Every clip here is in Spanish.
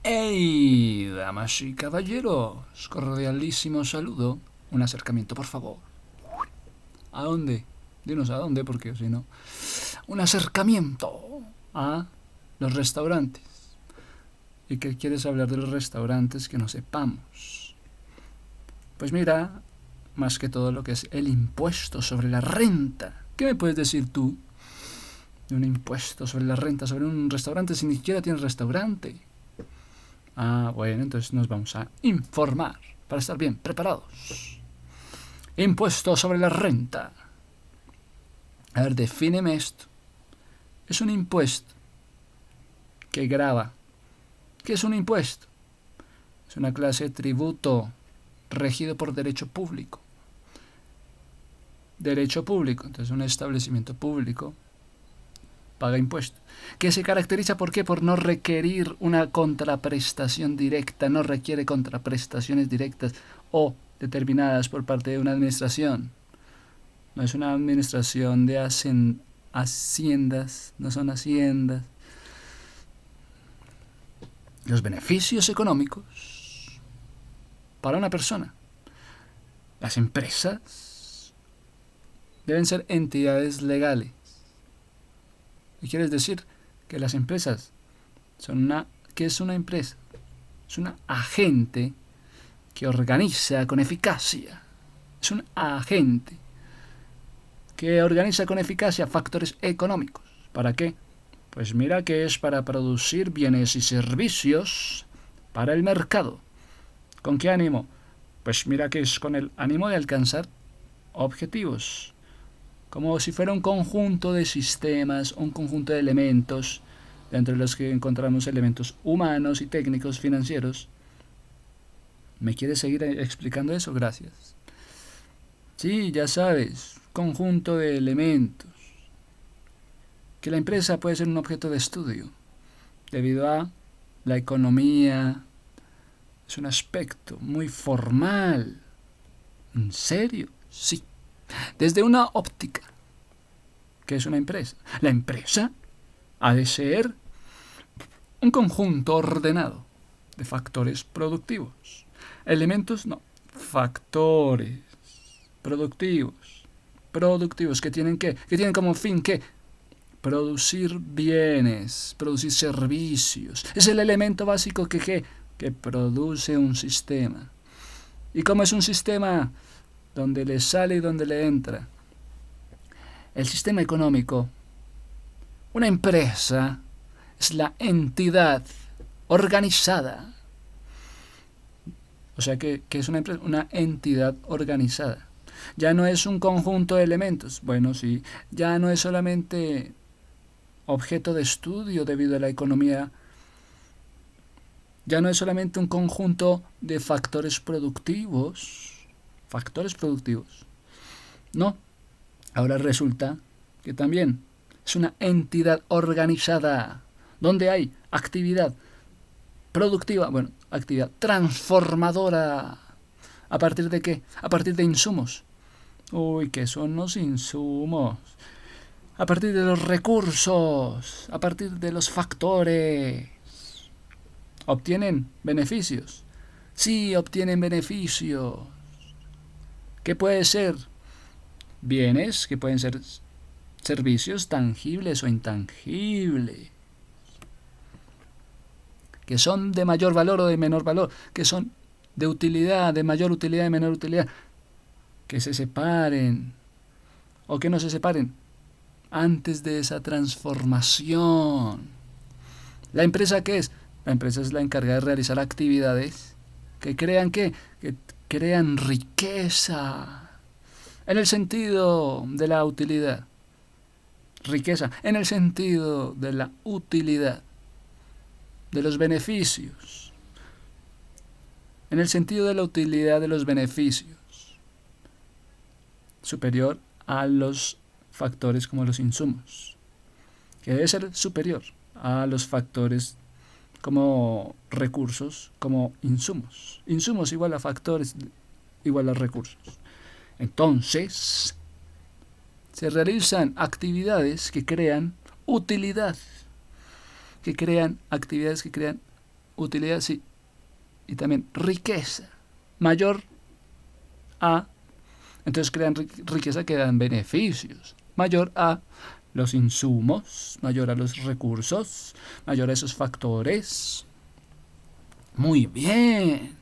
¡Hey, damas y caballeros! Cordialísimo saludo. Un acercamiento, por favor. ¿A dónde? Dinos a dónde, porque si no. Un acercamiento a los restaurantes. ¿Y qué quieres hablar de los restaurantes que no sepamos? Pues mira, más que todo lo que es el impuesto sobre la renta. ¿Qué me puedes decir tú de un impuesto sobre la renta sobre un restaurante si ni siquiera tienes restaurante? Bueno, entonces nos vamos a informar para estar bien preparados. Impuesto sobre la renta. A ver, defíneme esto. Es un impuesto que grava. ¿Qué es un impuesto? Es una clase de tributo regido por derecho público. Derecho público, entonces un establecimiento público paga impuestos, que se caracteriza ¿por qué? Por no requerir una contraprestación directa, no requiere contraprestaciones directas o determinadas por parte de una administración. No es una administración de haciendas, no son haciendas. Los beneficios económicos para una persona. Las empresas deben ser entidades legales. ¿Qué quieres decir? Que las empresas son ¿qué es una empresa? Es un agente que organiza con eficacia. Es un agente que organiza con eficacia factores económicos. ¿Para qué? Pues mira que es para producir bienes y servicios para el mercado. ¿Con qué ánimo? Pues mira que es con el ánimo de alcanzar objetivos. Como si fuera un conjunto de sistemas, un conjunto de elementos, dentro de los que encontramos elementos humanos y técnicos financieros. ¿Me quieres seguir explicando eso? Gracias. Sí, ya sabes, conjunto de elementos. Que la empresa puede ser un objeto de estudio, debido a la economía. Es un aspecto muy formal. ¿En serio? Sí. Desde una óptica. ¿Qué es una empresa? La empresa ha de ser un conjunto ordenado de factores productivos. Elementos, no. Factores productivos. Productivos que tienen como fin que producir bienes, producir servicios. Es el elemento básico que produce un sistema. ¿Y cómo es un sistema? Donde le sale y donde le entra. El sistema económico, una empresa, es la entidad organizada. O sea que es una empresa, una entidad organizada. Ya no es un conjunto de elementos. Bueno, sí, ya no es solamente objeto de estudio debido a la economía. Ya no es solamente un conjunto de factores productivos. Factores productivos. No. Ahora resulta que también es una entidad organizada donde hay actividad productiva, bueno, actividad transformadora. ¿A partir de qué? A partir de insumos. Uy, ¿qué son los insumos? A partir de los recursos, a partir de los factores. ¿Obtienen beneficios? Sí, obtienen beneficios. ¿Qué puede ser? Bienes, que pueden ser servicios tangibles o intangibles, que son de mayor valor o de menor valor, que son de utilidad, de mayor utilidad, de menor utilidad, que se separen o que no se separen antes de esa transformación. ¿La empresa qué es? La empresa es la encargada de realizar actividades que crean ¿qué? Que crean riqueza. En el sentido de la utilidad. Riqueza. En el sentido de la utilidad. De los beneficios. En el sentido de la utilidad de los beneficios. Superior a los factores como los insumos. Que debe ser superior a los factores como recursos, como insumos. Insumos igual a factores igual a recursos. Entonces, se realizan actividades que crean utilidad, que crean actividades que crean utilidad, sí. Y también riqueza mayor a, entonces crean riqueza que dan beneficios, mayor a los insumos, mayor a los recursos, mayor a esos factores. Muy bien.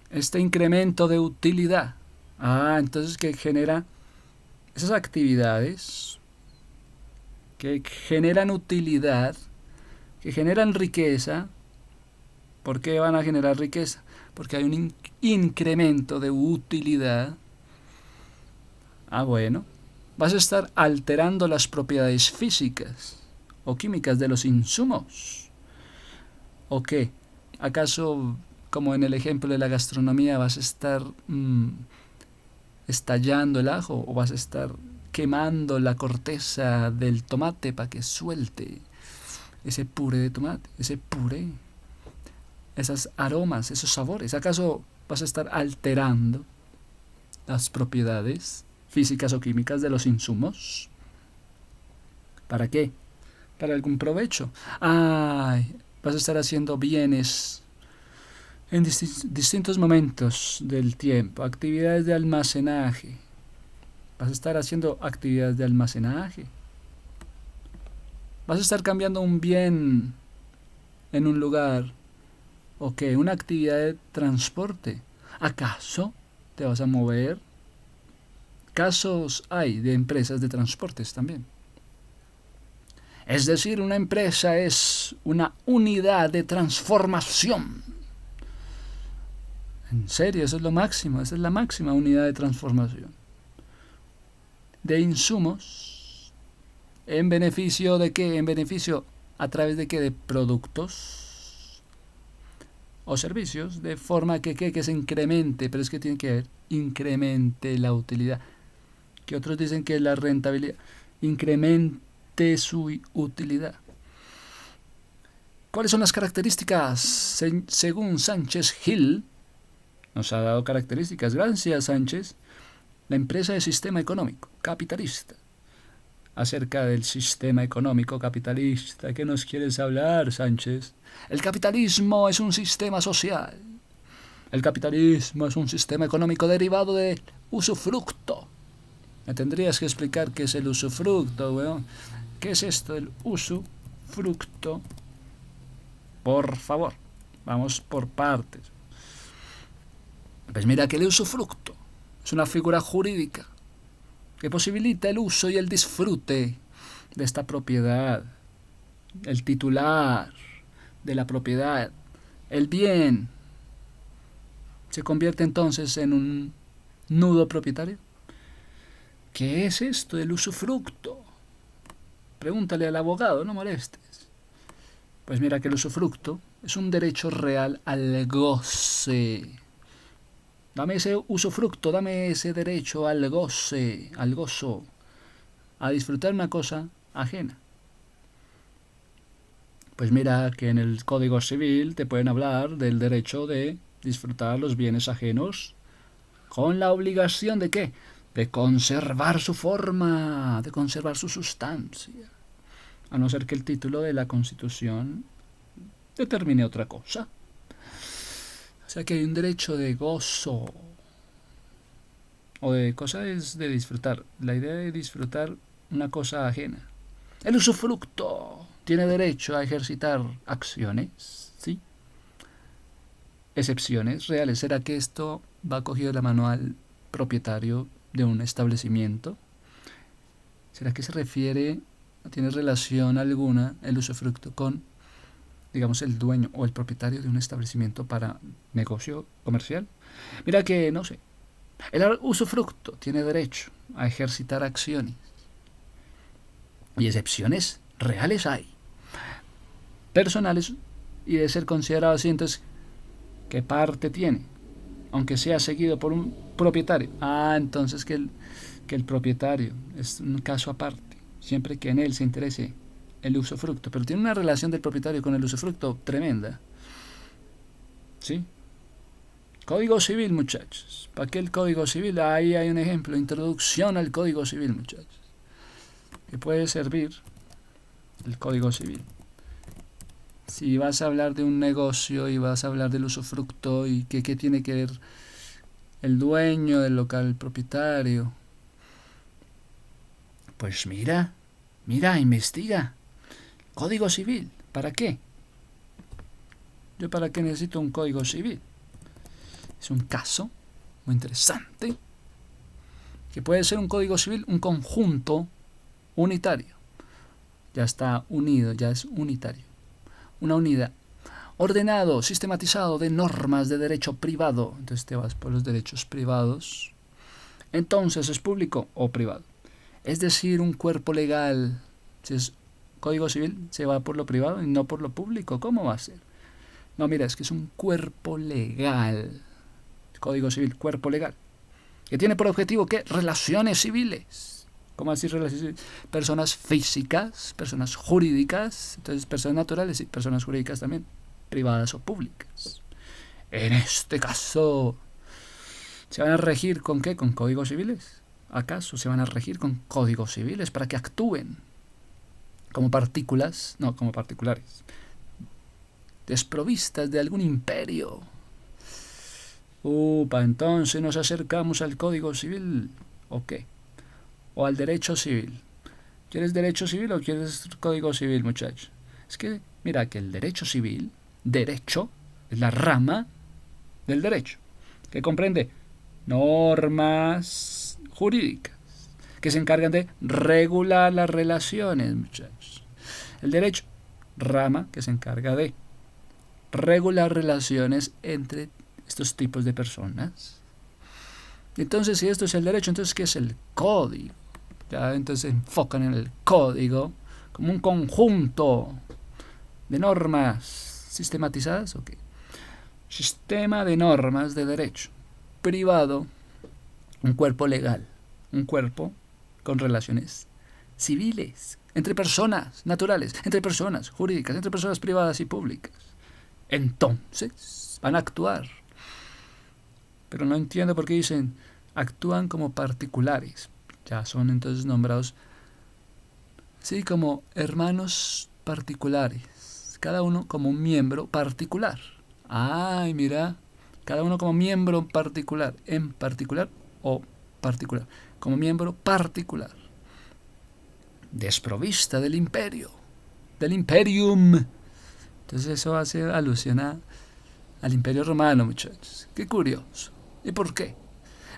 Este incremento de utilidad. Entonces que genera esas actividades que generan utilidad, que generan riqueza. ¿Por qué van a generar riqueza? Porque hay un incremento de utilidad. Bueno, vas a estar alterando las propiedades físicas o químicas de los insumos. ¿O qué? ¿Acaso, como en el ejemplo de la gastronomía, vas a estar estallando el ajo o vas a estar quemando la corteza del tomate para que suelte ese puré de tomate, ese puré, esos aromas, esos sabores? ¿Acaso vas a estar alterando las propiedades físicas o químicas de los insumos? ¿Para qué? ¿Para algún provecho? Vas a estar haciendo bienes en distintos momentos del tiempo, actividades de almacenaje. Vas a estar haciendo actividades de almacenaje. Vas a estar cambiando un bien en un lugar. ¿O qué? Una actividad de transporte. ¿Acaso te vas a mover? Casos hay de empresas de transportes también. Es decir, una empresa es una unidad de transformación. En serio, eso es lo máximo, esa es la máxima unidad de transformación. De insumos, ¿en beneficio de qué? ¿En beneficio a través de qué? De productos o servicios, de forma que se incremente, pero es que tiene que ver, incremente la utilidad. Que otros dicen que la rentabilidad, incremente su utilidad. ¿Cuáles son las características? Según Sánchez Hill, nos ha dado características. Gracias, Sánchez. La empresa de sistema económico capitalista. Acerca del sistema económico capitalista, ¿qué nos quieres hablar, Sánchez? El capitalismo es un sistema social. El capitalismo es un sistema económico derivado de usufructo. Me tendrías que explicar qué es el usufructo, weón. ¿Qué es esto del usufructo? Por favor, vamos por partes. Pues mira que el usufructo es una figura jurídica que posibilita el uso y el disfrute de esta propiedad. El titular de la propiedad, el bien, se convierte entonces en un nudo propietario. ¿Qué es esto del usufructo? Pregúntale al abogado, no molestes. Pues mira que el usufructo es un derecho real al goce. Dame ese usufructo, dame ese derecho al goce, al gozo, a disfrutar una cosa ajena. Pues mira que en el Código Civil te pueden hablar del derecho de disfrutar los bienes ajenos con la obligación de ¿qué? De conservar su forma, de conservar su sustancia, a no ser que el título de la Constitución determine otra cosa. O sea que hay un derecho de gozo, o de cosa es de disfrutar, la idea de disfrutar una cosa ajena. El usufructo tiene derecho a ejercitar acciones, ¿sí? Excepciones reales. ¿Será que esto va cogido de la mano al propietario de un establecimiento? ¿Será que se refiere, tiene relación alguna el usufructo con, digamos, el dueño o el propietario de un establecimiento para negocio comercial? Mira que, no sé, el usufructo tiene derecho a ejercitar acciones. Y excepciones reales hay. Personales, y de ser considerado así, entonces, ¿qué parte tiene? Aunque sea seguido por un propietario. Entonces que el propietario es un caso aparte, siempre que en él se interese el usufructo. Pero tiene una relación del propietario con el usufructo tremenda. ¿Sí? Código Civil, muchachos. ¿Para qué el Código Civil? Ahí hay un ejemplo. Introducción al Código Civil, muchachos. Que puede servir el Código Civil. Si vas a hablar de un negocio y vas a hablar del usufructo y qué tiene que ver el dueño del local, el propietario, pues mira, investiga. Código civil, ¿para qué? ¿Yo para qué necesito un código civil? Es un caso muy interesante, que puede ser un código civil, un conjunto unitario. Ya está unido, ya es unitario. Una unidad. Ordenado, sistematizado de normas de derecho privado. Entonces te vas por los derechos privados. Entonces, ¿es público o privado? Es decir, un cuerpo legal, si es código civil, se va por lo privado y no por lo público. ¿Cómo va a ser? No, mira, es que es un cuerpo legal. Código civil, cuerpo legal. Que tiene por objetivo, ¿qué? Relaciones civiles. ¿Cómo así relaciones civiles? Personas físicas, personas jurídicas, entonces personas naturales y personas jurídicas también, privadas o públicas. En este caso, ¿se van a regir con qué? ¿Con códigos civiles? ¿Acaso se van a regir con códigos civiles para que actúen como partículas? No, como particulares. Desprovistas de algún imperio. Entonces nos acercamos al código civil. ¿O qué? O al derecho civil. ¿Quieres derecho civil o quieres código civil, muchacho? Es que, mira, que el derecho civil, derecho, es la rama del derecho, que comprende normas jurídicas, que se encargan de regular las relaciones, muchachos. El derecho, rama que se encarga de regular relaciones entre estos tipos de personas. Entonces, si esto es el derecho, entonces, ¿qué es el código? Ya, entonces se enfocan en el código como un conjunto de normas sistematizadas, ¿ok? Sistema de normas de derecho privado, un cuerpo legal, un cuerpo con relaciones civiles, entre personas naturales, entre personas jurídicas, entre personas privadas y públicas. Entonces, van a actuar. Pero no entiendo por qué dicen actúan como particulares. Ya son entonces nombrados, sí, como hermanos particulares. Cada uno como un miembro particular. Ay, mira, cada uno como miembro particular. En particular o particular. Como miembro particular. Desprovista del imperio. Del imperium. Entonces eso hace alusión al imperio romano, muchachos. Qué curioso. ¿Y por qué?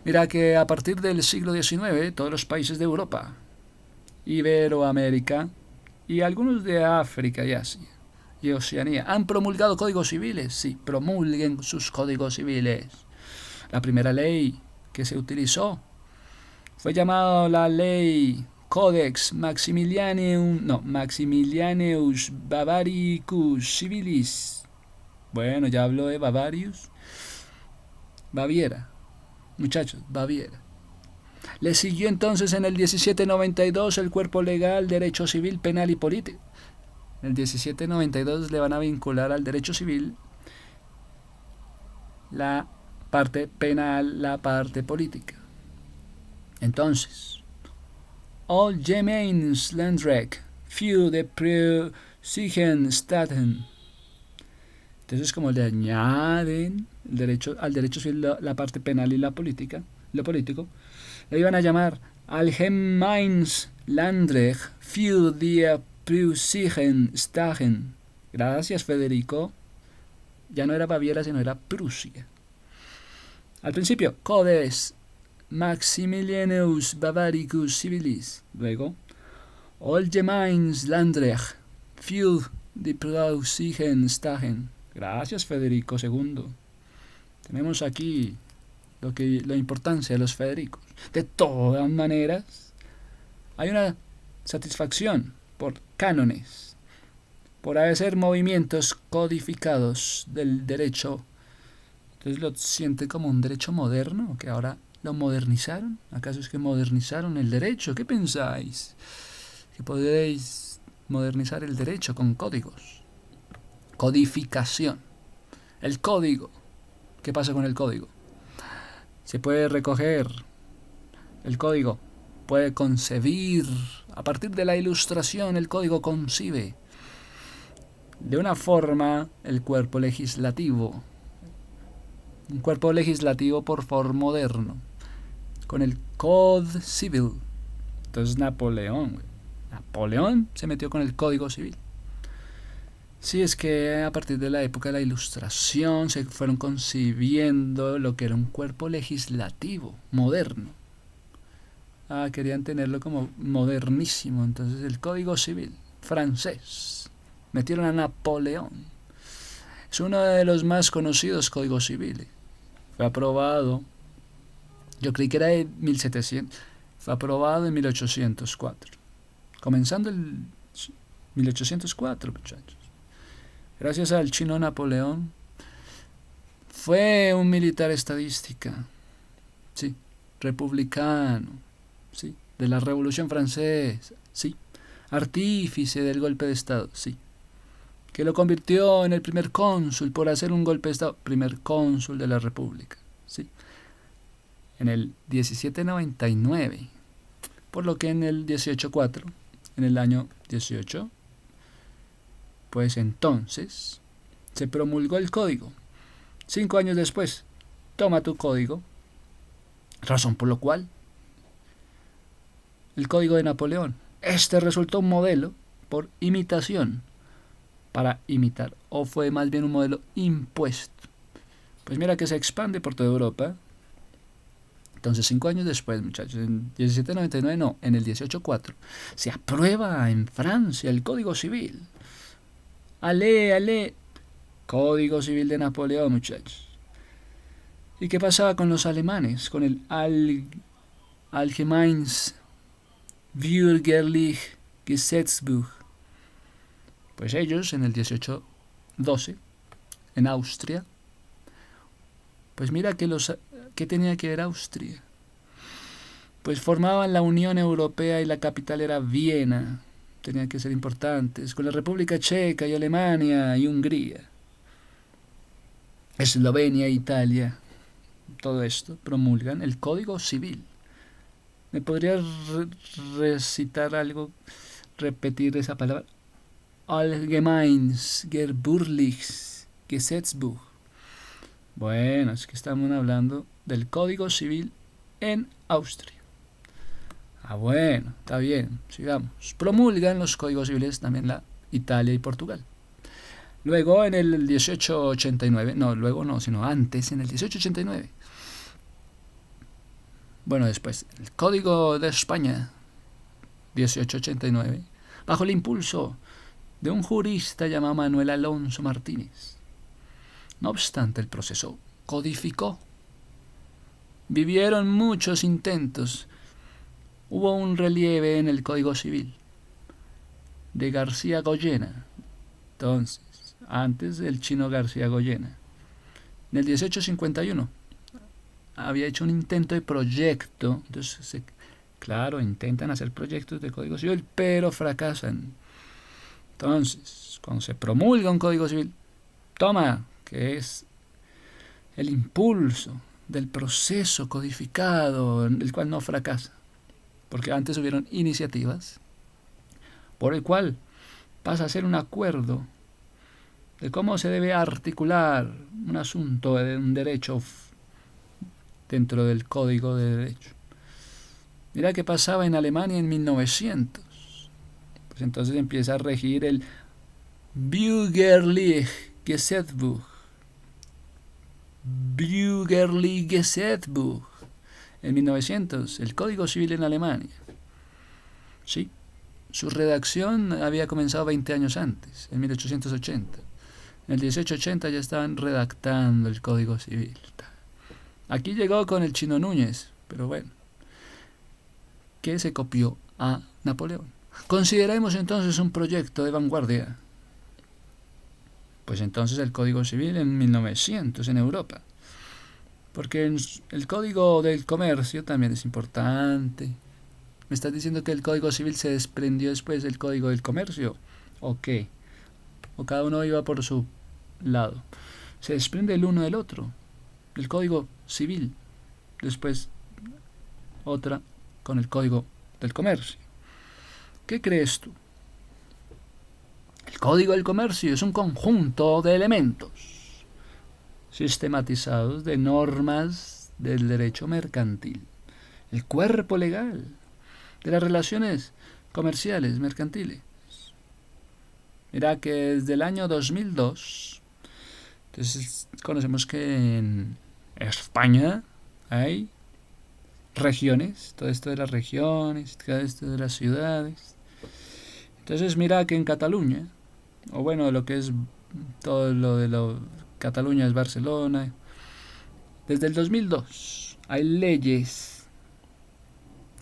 Mira que a partir del siglo XIX, todos los países de Europa, Iberoamérica y algunos de África y Asia y Oceanía han promulgado códigos civiles. Sí, promulguen sus códigos civiles. La primera ley que se utilizó fue llamada la ley Codex Maximilianeus Bavaricus Civilis. Bueno, ya hablo de Bavarius. Baviera. Muchachos, Baviera. Le siguió entonces en el 1792 el cuerpo legal, derecho civil, penal y político. En el 1792 le van a vincular al derecho civil la parte penal, la parte política. Entonces, Allgemeines Landrecht für die Preußischen Staaten. Entonces, como le añaden al derecho civil la parte penal y la política, lo político, le iban a llamar Allgemeines Landrecht für die Preußischen Staaten. Gracias, Federico. Ya no era Baviera, sino era Prusia. Al principio, Codex Maximilianus Bavaricus Civilis. Luego, Allgemeines Landrecht für die Preußischen Staaten. Gracias, Federico II. Tenemos aquí la importancia de los Federicos. De todas maneras, hay una satisfacción por cánones, por hacer movimientos codificados del derecho. Entonces lo siente como un derecho moderno, que ahora lo modernizaron. ¿Acaso es que modernizaron el derecho? ¿Qué pensáis? Que podéis modernizar el derecho con códigos. Codificación. El código. ¿Qué pasa con el código? Se puede recoger el código, puede concebir. A partir de la ilustración, el código concibe de una forma el cuerpo legislativo, un cuerpo legislativo por favor moderno, con el Code Civil. Entonces Napoleón se metió con el Código Civil. Sí, es que a partir de la época de la Ilustración se fueron concibiendo lo que era un cuerpo legislativo moderno. Querían tenerlo como modernísimo. Entonces el Código Civil francés. Metieron a Napoleón. Es uno de los más conocidos códigos civiles. Fue aprobado, yo creí que era de 1700, fue aprobado en 1804. Comenzando el 1804, muchachos. Gracias al chino Napoleón. Fue un militar estadística, sí, republicano, sí, de la Revolución Francesa, sí, artífice del golpe de Estado, sí, que lo convirtió en el primer cónsul por hacer un golpe de Estado, primer cónsul de la República, sí, en el 1799, por lo que en el 1804, en el año 18, pues entonces se promulgó el código. 5 años después, toma tu código, razón por la cual el código de Napoleón, este resultó un modelo por imitación, para imitar, o fue más bien un modelo impuesto. Pues mira que se expande por toda Europa. Entonces 5 años después, muchachos, en 1799 no, en el 1804, se aprueba en Francia el Código Civil. Ale, Código Civil de Napoleón, muchachos. ¿Y qué pasaba con los alemanes? Con el Allgemeines Bürgerlich Gesetzbuch. Pues ellos en el 1812, en Austria, pues mira que ¿qué tenía que ver Austria? Pues formaban la Unión Europea y la capital era Viena. Tenían que ser importantes, con la República Checa y Alemania y Hungría. Eslovenia, Italia, todo esto promulgan el Código Civil. ¿Me podrías recitar algo, repetir esa palabra? Allgemeines Gebührliches Gesetzbuch. Bueno, es que estamos hablando del Código Civil en Austria. Bueno, está bien, sigamos. Promulgan los códigos civiles también la Italia y Portugal. Luego en el 1889, sino antes, en el 1889. Bueno, después, el Código de España, 1889, bajo el impulso de un jurista llamado Manuel Alonso Martínez. No obstante, el proceso codificó. Vivieron muchos intentos. Hubo un relieve en el Código Civil de García Goyena. Entonces, antes del chino García Goyena. En el 1851 había hecho un intento de proyecto. Entonces, claro, intentan hacer proyectos de Código Civil, pero fracasan. Entonces, cuando se promulga un Código Civil, toma, que es el impulso del proceso codificado, el cual no fracasa. Porque antes hubieron iniciativas por el cual pasa a ser un acuerdo de cómo se debe articular un asunto de un derecho dentro del Código de Derecho. Mira qué pasaba en Alemania en 1900. Pues entonces empieza a regir el Bürgerlich Gesetzbuch. Bürgerlich Gesetzbuch. En 1900, el Código Civil en Alemania. Sí, su redacción había comenzado 20 años antes, en 1880. En el 1880 ya estaban redactando el Código Civil. Aquí llegó con el Chino Núñez, pero bueno, que se copió a Napoleón. Consideremos entonces un proyecto de vanguardia. Pues entonces el Código Civil en 1900 en Europa. Porque el Código del Comercio también es importante. ¿Me estás diciendo que el Código Civil se desprendió después del Código del Comercio? ¿O qué? ¿O cada uno iba por su lado? Se desprende el uno del otro. El Código Civil. Después otra con el Código del Comercio. ¿Qué crees tú? El Código del Comercio es un conjunto de elementos sistematizados de normas del derecho mercantil. El cuerpo legal de las relaciones comerciales, mercantiles. Mira que desde el año 2002, entonces conocemos que en España hay regiones, todo esto de las regiones, todo esto de las ciudades. Entonces mira que en Cataluña, o bueno, lo que es todo Cataluña es Barcelona, desde el 2002 hay leyes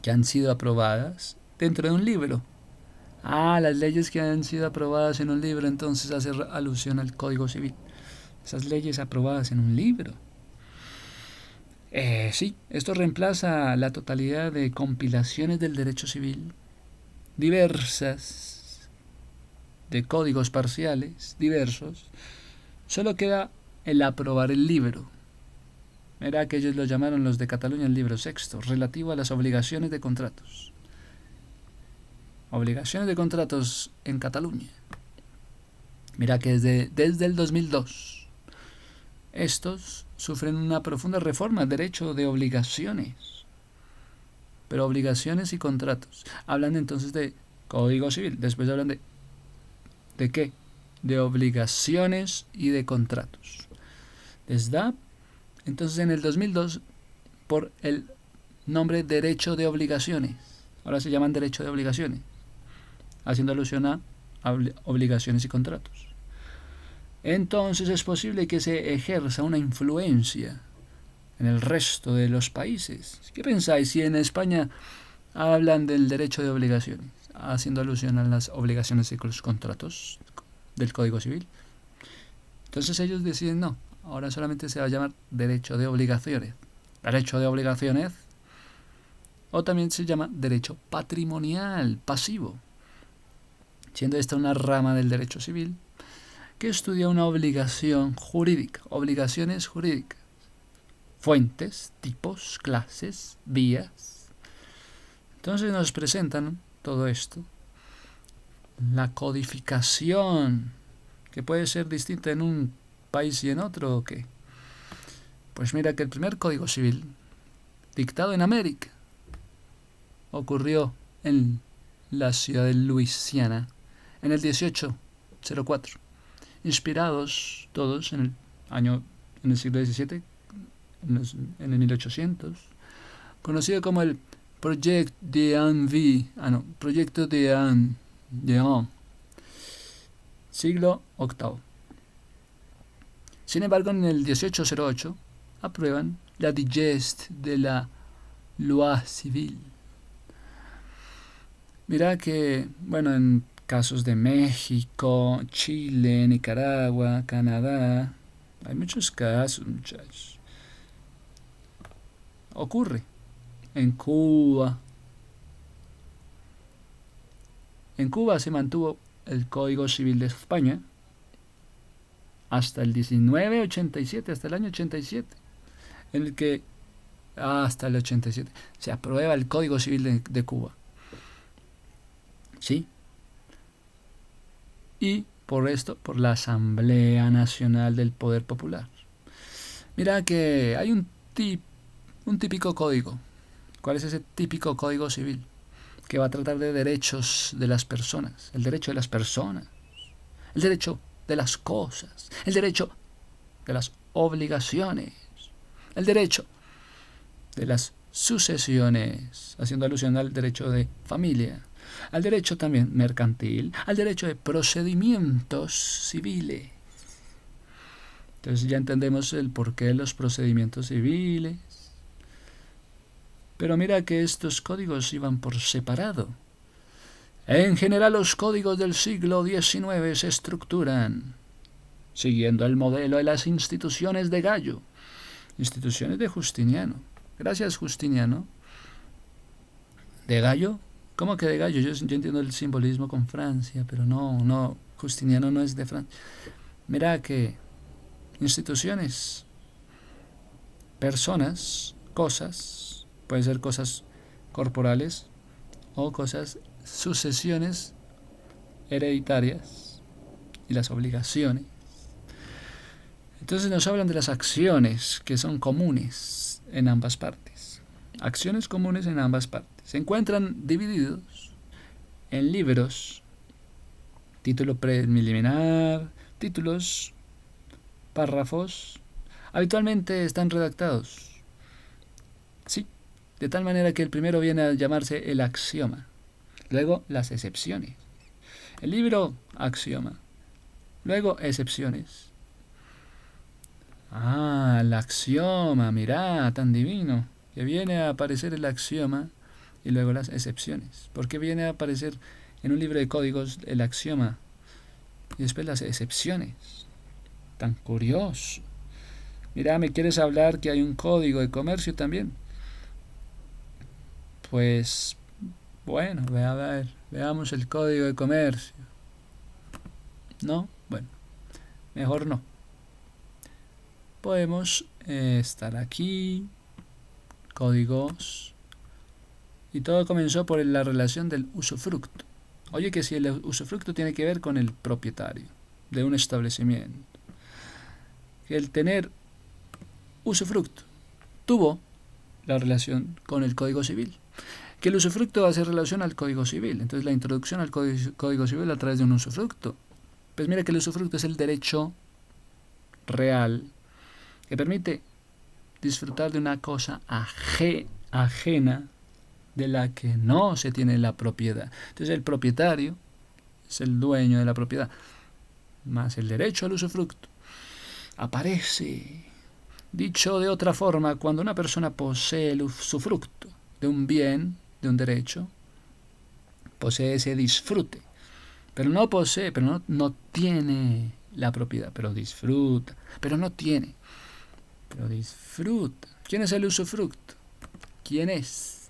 que han sido aprobadas dentro de un libro. Las leyes que han sido aprobadas en un libro, entonces hace alusión al Código Civil. Esas leyes aprobadas en un libro. Sí, esto reemplaza la totalidad de compilaciones del derecho civil, diversas, de códigos parciales, diversos. Solo queda el aprobar el libro. Era que ellos lo llamaron los de Cataluña el libro sexto, relativo a las obligaciones de contratos. Obligaciones de contratos en Cataluña. Mira que desde el 2002 estos sufren una profunda reforma al derecho de obligaciones. Pero obligaciones y contratos. Hablan entonces de Código Civil. Después hablan ¿de qué? De obligaciones y de contratos. Les da entonces en el 2002 por el nombre derecho de obligaciones. Ahora se llaman derecho de obligaciones, haciendo alusión a obligaciones y contratos. Entonces es posible que se ejerza una influencia en el resto de los países. ¿Qué pensáis si en España hablan del derecho de obligaciones, haciendo alusión a las obligaciones y los contratos del Código Civil? Entonces ellos deciden no, ahora solamente se va a llamar derecho de obligaciones. Derecho de obligaciones, o también se llama derecho patrimonial, pasivo, siendo esta una rama del derecho civil que estudia una obligación jurídica, obligaciones jurídicas, fuentes, tipos, clases, vías. Entonces nos presentan todo esto, la codificación, que puede ser distinta en un país y en otro, ¿o qué? Pues mira que el primer Código Civil, dictado en América, ocurrió en la ciudad de Luisiana, en el 1804, inspirados todos en el siglo XVII, en el 1800, conocido como el Proyecto de Anne, siglo VIII. Sin embargo, en el 1808 aprueban la Digeste de la Loi Civile. Mira que, bueno, en casos de México, Chile, Nicaragua, Canadá, hay muchos casos, muchachos. Ocurre en Cuba. En Cuba se mantuvo el Código Civil de España hasta el 1987, hasta el año 87, en el que hasta el 87 se aprueba el Código Civil de Cuba. ¿Sí? Y por la Asamblea Nacional del Poder Popular. Mira que hay un típico código. ¿Cuál es ese típico código civil? Que va a tratar de derechos de las personas. El derecho de las personas. El derecho de las cosas. El derecho de las obligaciones. El derecho de las sucesiones, haciendo alusión al derecho de familia, al derecho también mercantil, al derecho de procedimientos civiles. Entonces ya entendemos el porqué de los procedimientos civiles. Pero mira que estos códigos iban por separado. En general los códigos del siglo XIX se estructuran siguiendo el modelo de las instituciones de Gallo, instituciones de Justiniano. Gracias, Justiniano. ¿De Gallo? ¿Cómo que de Gallo? Yo entiendo el simbolismo con Francia, pero no, Justiniano no es de Francia. Mira que instituciones, personas, cosas, pueden ser cosas corporales o sucesiones hereditarias, y las obligaciones. Entonces nos hablan de las acciones que son comunes en ambas partes. Acciones comunes en ambas partes. Se encuentran divididos en libros, título preliminar, títulos, párrafos. Habitualmente están redactados, sí, de tal manera que el primero viene a llamarse el axioma, luego las excepciones. El libro, axioma, luego excepciones. El axioma, mirá, tan divino, que viene a aparecer el axioma y luego las excepciones. ¿Por qué viene a aparecer en un libro de códigos el axioma y después las excepciones? Tan curioso. Mira, ¿me quieres hablar que hay un código de comercio también? Pues, bueno, veamos el código de comercio. ¿No? Bueno, mejor no. Podemos estar aquí, códigos, y todo comenzó por la relación del usufructo. Oye, que si el usufructo tiene que ver con el propietario de un establecimiento, que el tener usufructo tuvo la relación con el Código Civil, que el usufructo hace relación al Código Civil, entonces la introducción al Código Civil a través de un usufructo. Pues mira que el usufructo es el derecho real que permite disfrutar de una cosa ajena de la que no se tiene la propiedad. Entonces el propietario es el dueño de la propiedad, más el derecho al usufructo. Aparece, dicho de otra forma, cuando una persona posee el usufructo de un bien, de un derecho, posee ese disfrute, pero no tiene la propiedad, pero disfruta, pero no tiene, pero disfruta. ¿Quién es el usufructo? ¿Quién es?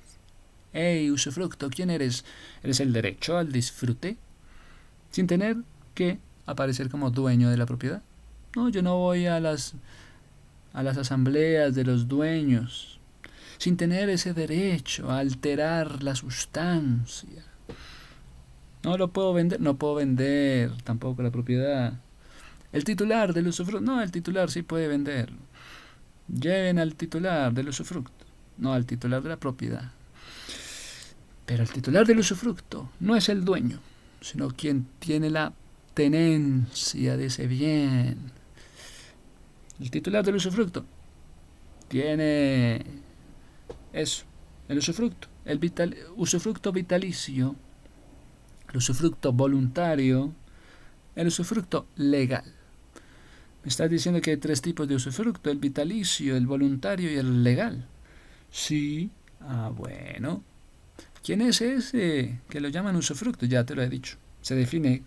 Hey, usufructo, ¿quién eres? ¿Eres el derecho al disfrute? Sin tener que aparecer como dueño de la propiedad. No, yo no voy a las asambleas de los dueños sin tener ese derecho a alterar la sustancia. No lo puedo vender, no puedo vender tampoco la propiedad. El titular del usufructo, no, el titular sí puede venderlo. Lleven al titular del usufructo, no al titular de la propiedad. Pero el titular del usufructo no es el dueño, sino quien tiene la tenencia de ese bien. El titular del usufructo tiene eso, el usufructo, usufructo vitalicio, el usufructo voluntario, el usufructo legal. Me estás diciendo que hay 3 tipos de usufructo: el vitalicio, el voluntario y el legal. Sí, bueno. ¿Quién es ese que lo llaman usufructo? Ya te lo he dicho. Se define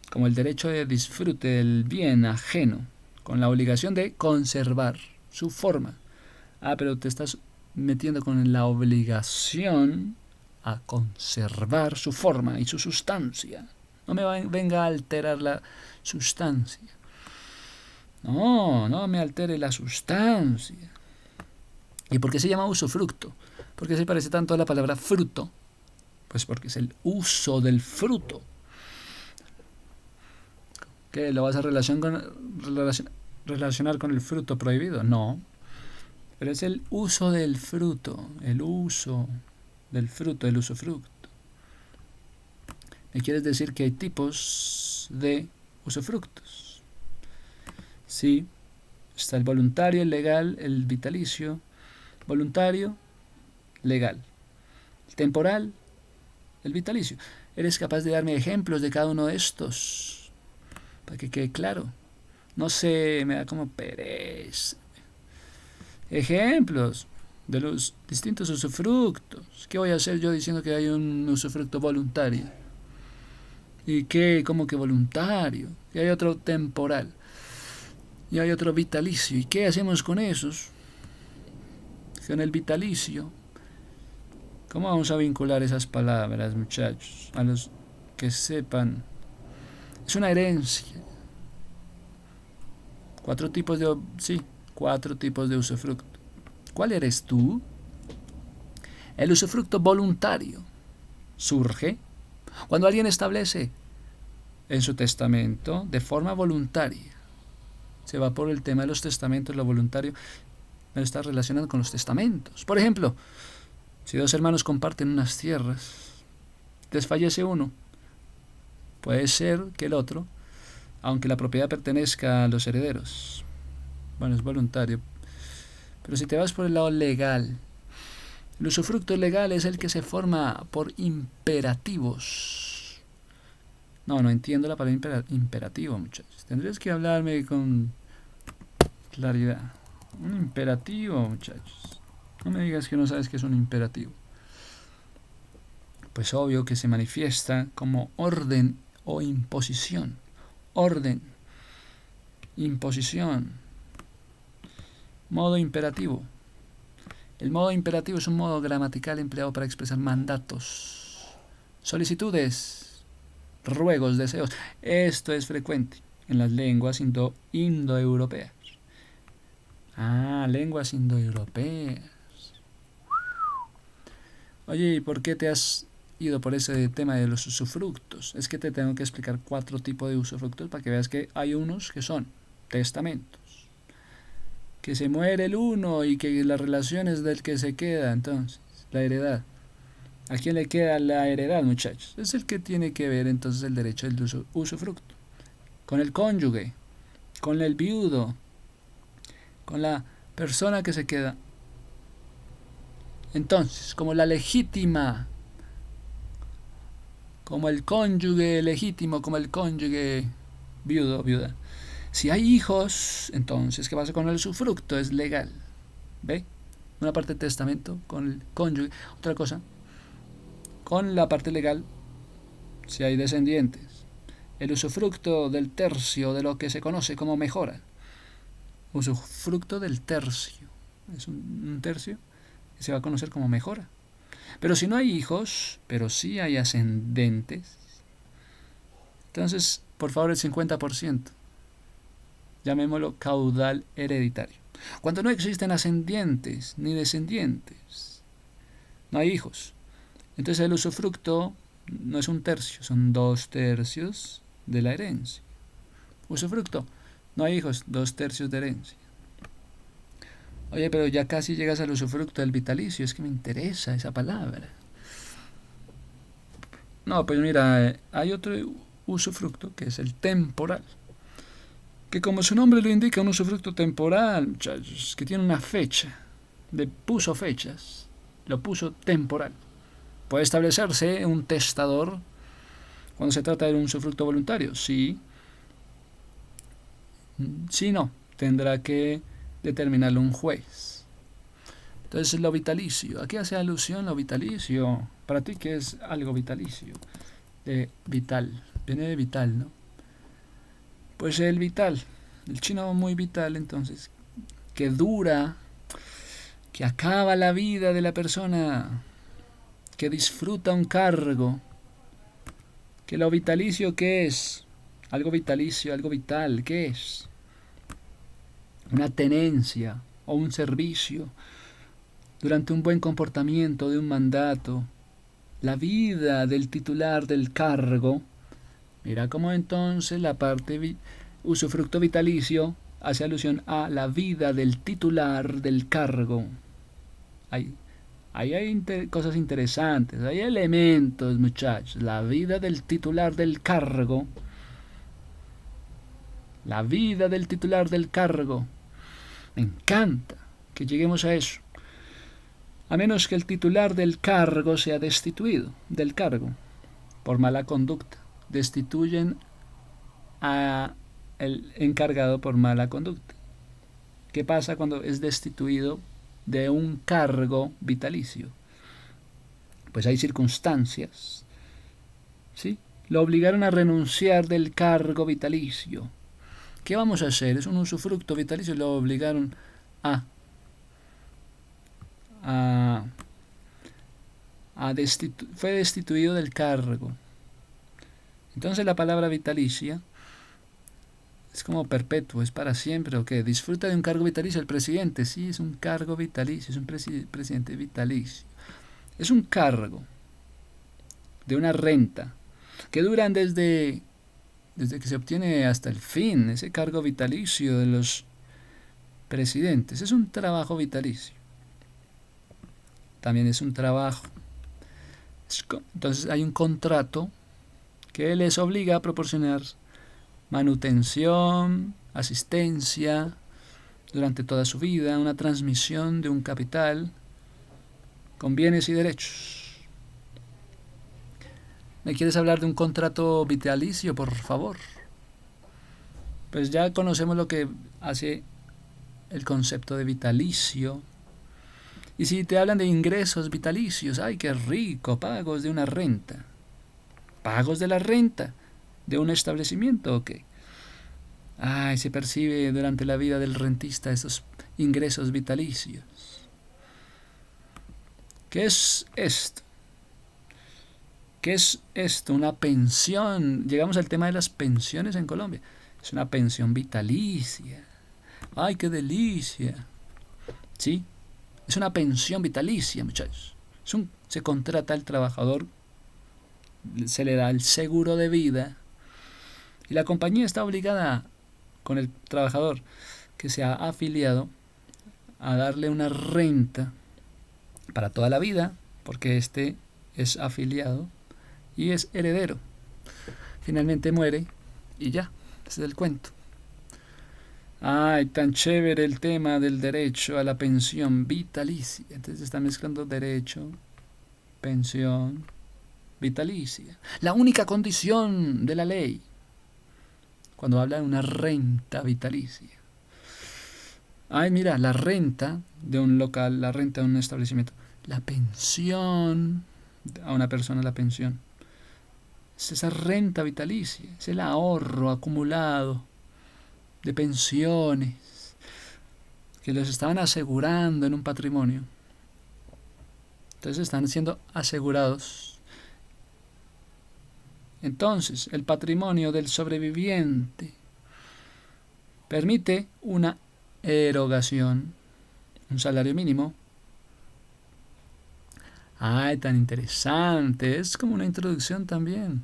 como el derecho de disfrute del bien ajeno, con la obligación de conservar su forma. Pero te estás metiendo con la obligación a conservar su forma y su sustancia. No me venga a alterar la sustancia. No me altere la sustancia. ¿Y por qué se llama usufructo? ¿Por qué se parece tanto a la palabra fruto? Pues porque es el uso del fruto. ¿Qué? ¿Lo vas a relacionar con el fruto prohibido? No. Pero es el uso del fruto, el uso del fruto, el usufructo. ¿Me quieres decir que hay tipos de usufructos? Sí, está el voluntario, el legal, el vitalicio. Voluntario, legal. El temporal, el vitalicio. ¿Eres capaz de darme ejemplos de cada uno de estos? Para que quede claro. No sé, me da como pereza. Ejemplos de los distintos usufructos. ¿Qué voy a hacer yo diciendo que hay un usufructo voluntario? ¿Y qué? ¿Cómo que voluntario? Y hay otro temporal. Y hay otro vitalicio. ¿Y qué hacemos con esos? Con el vitalicio. ¿Cómo vamos a vincular esas palabras, muchachos? A los que sepan. Es una herencia. 4 tipos de usufructo. ¿Cuál eres tú? El usufructo voluntario surge cuando alguien establece en su testamento de forma voluntaria. Se va por el tema de los testamentos, lo voluntario no está relacionado con los testamentos. Por ejemplo, si dos hermanos comparten unas tierras, desfallece uno, puede ser que el otro, aunque la propiedad pertenezca a los herederos, bueno, es voluntario. Pero si te vas por el lado legal, el usufructo legal es el que se forma por imperativos. No entiendo la palabra imperativo, muchachos. Tendrías que hablarme con claridad. Un imperativo, muchachos. No me digas que no sabes qué es un imperativo. Pues obvio que se manifiesta como orden o imposición. Orden, imposición, modo imperativo. El modo imperativo es un modo gramatical empleado para expresar mandatos, solicitudes, ruegos, deseos. Esto es frecuente en las lenguas indoeuropeas. Lenguas indoeuropeas. Oye, ¿y por qué te has ido por ese tema de los usufructos? Es que te tengo que explicar 4 tipos de usufructos para que veas que hay unos que son testamentos, que se muere el uno y que la relación es del que se queda, entonces, la heredad. ¿A quién le queda la heredad, muchachos? Es el que tiene que ver entonces el derecho del usufructo. Con el cónyuge, con el viudo, con la persona que se queda. Entonces, como la legítima, como el cónyuge legítimo, como el cónyuge viudo, viuda. Si hay hijos, entonces, ¿qué pasa con el usufructo? Es legal. ¿Ve? Una parte de testamento con el cónyuge. Otra cosa, con la parte legal, si hay descendientes. El usufructo del tercio de lo que se conoce como mejora. Usufructo del tercio. Es un tercio que se va a conocer como mejora. Pero si no hay hijos, pero sí hay ascendentes, entonces, por favor, el 50%. Llamémoslo caudal hereditario. Cuando no existen ascendientes ni descendientes, no hay hijos. Entonces el usufructo no es un tercio, son 2/3 de la herencia. Usufructo, no hay hijos, 2/3 de herencia. Oye, pero ya casi llegas al usufructo del vitalicio, es que me interesa esa palabra. No, pues mira, hay otro usufructo que es el temporal. Que como su nombre lo indica, un usufructo temporal, muchachos, que tiene una fecha, le puso fechas, lo puso temporal. Puede establecerse un testador cuando se trata de un usufructo voluntario, sí. Si no, tendrá que determinarlo un juez. Entonces lo vitalicio, ¿a qué hace alusión lo vitalicio? Para ti, ¿qué es algo vitalicio? De vital, viene de vital, ¿no? Pues el vital, el chino muy vital, entonces, que dura, que acaba la vida de la persona, que disfruta un cargo, que lo vitalicio, ¿qué es? Algo vitalicio, algo vital, ¿qué es? Una tenencia o un servicio durante un buen comportamiento de un mandato, la vida del titular del cargo. Mira cómo entonces la parte usufructo vitalicio hace alusión a la vida del titular del cargo. Ahí hay cosas interesantes, hay elementos, muchachos. La vida del titular del cargo. La vida del titular del cargo. Me encanta que lleguemos a eso. A menos que el titular del cargo sea destituido del cargo por mala conducta. Destituyen a el encargado por mala conducta. ¿Qué pasa cuando es destituido de un cargo vitalicio? Pues hay circunstancias, ¿sí? Lo obligaron a renunciar del cargo vitalicio. ¿Qué vamos a hacer? Es un usufructo vitalicio, lo obligaron fue destituido del cargo. Entonces la palabra vitalicia es como perpetuo, es para siempre, ¿o qué? Disfruta de un cargo vitalicio. El presidente, sí, es un cargo vitalicio, es un presidente vitalicio. Es un cargo de una renta que duran desde desde que se obtiene hasta el fin, ese cargo vitalicio de los presidentes. Es un trabajo vitalicio. También es un trabajo. Entonces hay un contrato que les obliga a proporcionar manutención, asistencia durante toda su vida, una transmisión de un capital con bienes y derechos. ¿Me quieres hablar de un contrato vitalicio, por favor? Pues ya conocemos lo que hace el concepto de vitalicio. Y si te hablan de ingresos vitalicios, ¡ay, qué rico! Pagos de una renta. ¿Pagos de la renta de un establecimiento o qué? Ay, se percibe durante la vida del rentista esos ingresos vitalicios. ¿Qué es esto? ¿Qué es esto? Una pensión. Llegamos al tema de las pensiones en Colombia. Es una pensión vitalicia. ¡Ay, qué delicia! ¿Sí? Es una pensión vitalicia, muchachos. Se contrata al trabajador, se le da el seguro de vida y la compañía está obligada con el trabajador que se ha afiliado a darle una renta para toda la vida, porque este es afiliado y es heredero. Finalmente muere y ya, ese es el cuento. Ay, tan chévere el tema del derecho a la pensión vitalicia. Entonces está mezclando derecho, pensión, vitalicia. La única condición de la ley cuando habla de una renta vitalicia. Ay, mira, la renta de un local, la renta de un establecimiento, la pensión, a una persona la pensión. Es esa renta vitalicia, es el ahorro acumulado de pensiones que los estaban asegurando en un patrimonio. Entonces están siendo asegurados. Entonces, el patrimonio del sobreviviente permite una erogación, un salario mínimo. Ay, tan interesante. Es como una introducción también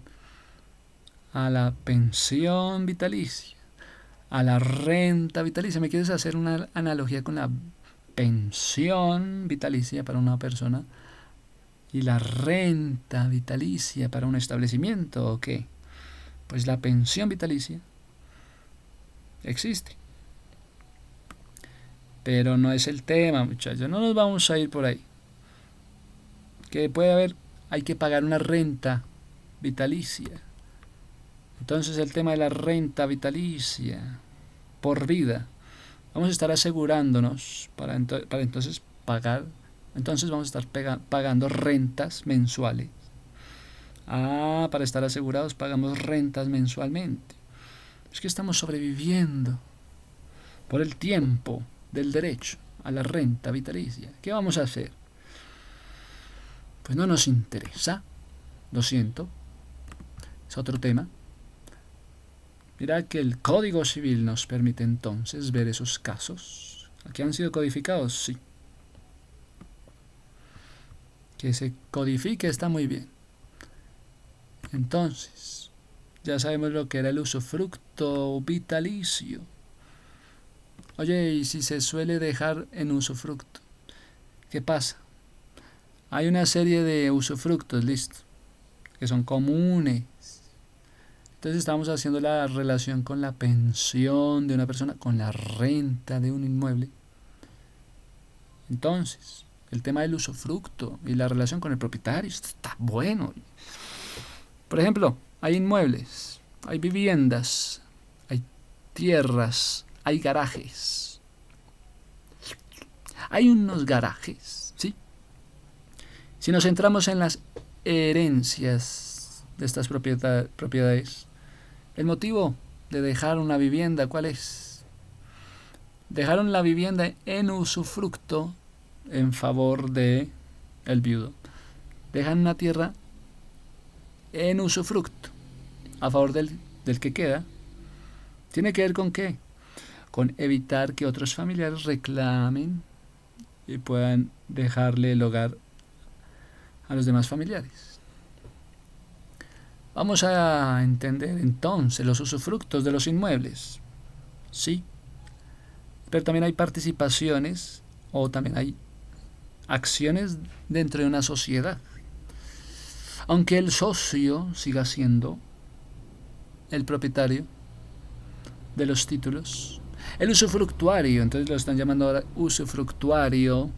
a la pensión vitalicia, a la renta vitalicia. ¿Me quieres hacer una analogía con la pensión vitalicia para una persona y la renta vitalicia para un establecimiento o qué? Pues la pensión vitalicia existe, pero no es el tema, muchachos. No nos vamos a ir por ahí. Que puede haber, hay que pagar una renta vitalicia. Entonces el tema de la renta vitalicia por vida, vamos a estar asegurándonos para entonces pagar. Entonces vamos a estar pagando rentas mensuales. Para estar asegurados pagamos rentas mensualmente. Es que estamos sobreviviendo por el tiempo del derecho a la renta vitalicia. ¿Qué vamos a hacer? Pues no nos interesa, lo siento, es otro tema. Mira que el Código Civil nos permite entonces ver esos casos. ¿Aquí han sido codificados? Sí. Que se codifique está muy bien. Entonces, ya sabemos lo que era el usufructo vitalicio. Oye, ¿y si se suele dejar en usufructo? ¿Qué pasa? Hay una serie de usufructos, listo, que son comunes. Entonces estamos haciendo la relación con la pensión de una persona, con la renta de un inmueble. Entonces, el tema del usufructo y la relación con el propietario está bueno. Por ejemplo, hay inmuebles, hay viviendas, hay tierras, hay garajes. Hay unos garajes, ¿sí? Si nos centramos en las herencias de estas propiedades, el motivo de dejar una vivienda, ¿cuál es? Dejaron la vivienda en usufructo en favor de el viudo. Dejan una tierra en usufructo a favor del que queda. ¿Tiene que ver con qué? Con evitar que otros familiares reclamen y puedan dejarle el hogar a los demás familiares. Vamos a entender entonces los usufructos de los inmuebles. Sí, pero también hay participaciones o también hay acciones dentro de una sociedad. Aunque el socio siga siendo el propietario de los títulos, el usufructuario, entonces lo están llamando ahora usufructuario,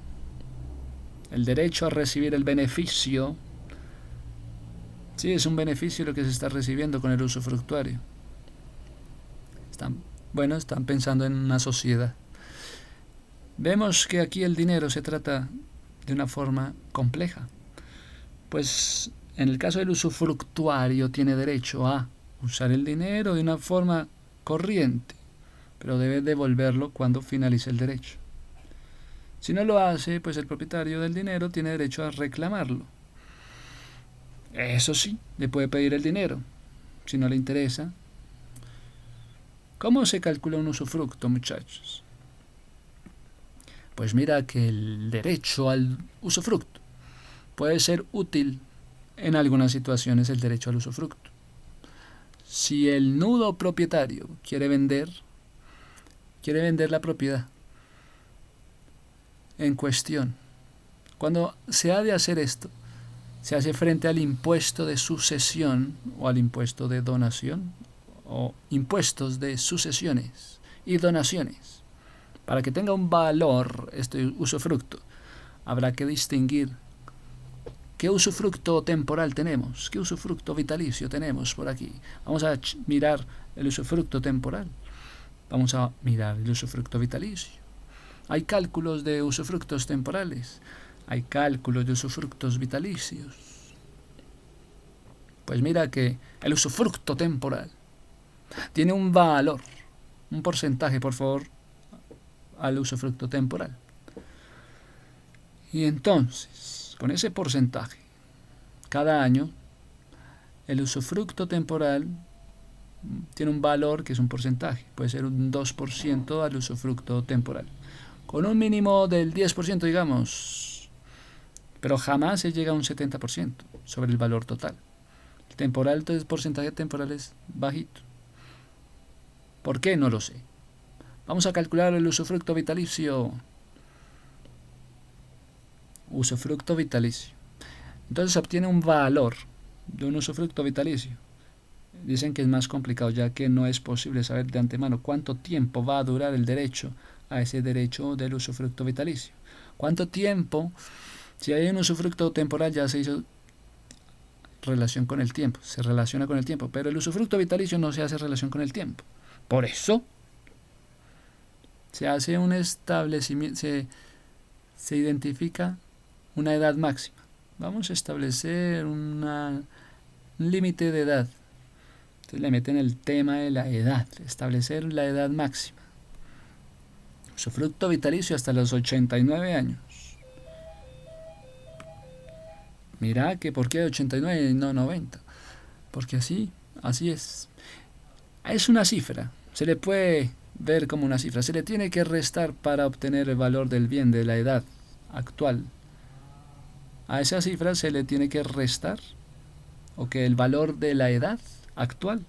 el derecho a recibir el beneficio. Sí, es un beneficio lo que se está recibiendo con el usufructuario. Están pensando en una sociedad. Vemos que aquí el dinero se trata de una forma compleja. Pues en el caso del usufructuario tiene derecho a usar el dinero de una forma corriente, pero debe devolverlo cuando finalice el derecho. Si no lo hace, pues el propietario del dinero tiene derecho a reclamarlo. Eso sí, le puede pedir el dinero, si no le interesa. ¿Cómo se calcula un usufructo, muchachos? Pues mira que el derecho al usufructo puede ser útil en algunas situaciones, el derecho al usufructo. Si el nudo propietario quiere vender la propiedad en cuestión, cuando se ha de hacer esto, se hace frente al impuesto de sucesión o al impuesto de donación o impuestos de sucesiones y donaciones. Para que tenga un valor este usufructo, habrá que distinguir qué usufructo temporal tenemos, qué usufructo vitalicio tenemos por aquí. Vamos a mirar el usufructo temporal, vamos a mirar el usufructo vitalicio. Hay cálculos de usufructos temporales, hay cálculos de usufructos vitalicios. Pues mira que el usufructo temporal tiene un valor, un porcentaje, por favor, al usufructo temporal. Y entonces, con ese porcentaje, cada año, el usufructo temporal tiene un valor que es un porcentaje, puede ser un 2% al usufructo temporal, con un mínimo del 10%, digamos, pero jamás se llega a un 70% sobre el valor total. El temporal, entonces, el porcentaje temporal es bajito. ¿Por qué? No lo sé. Vamos a calcular el usufructo vitalicio. Usufructo vitalicio. Entonces se obtiene un valor de un usufructo vitalicio. Dicen que es más complicado, ya que no es posible saber de antemano cuánto tiempo va a durar el derecho a ese derecho del usufructo vitalicio. ¿Cuánto tiempo? Si hay un usufructo temporal ya se hizo relación con el tiempo, se relaciona con el tiempo, pero el usufructo vitalicio no se hace relación con el tiempo. Por eso se hace un establecimiento, se identifica una edad máxima. Vamos a establecer un límite de edad. Entonces le meten el tema de la edad, establecer la edad máxima. Usufructo vitalicio hasta los 89 años. Mira que por qué 89 y no 90. Porque así es. Es una cifra, se le puede ver como una cifra, se le tiene que restar para obtener el valor del bien de la edad actual. A esa cifra se le tiene que restar, o que el valor de la edad actual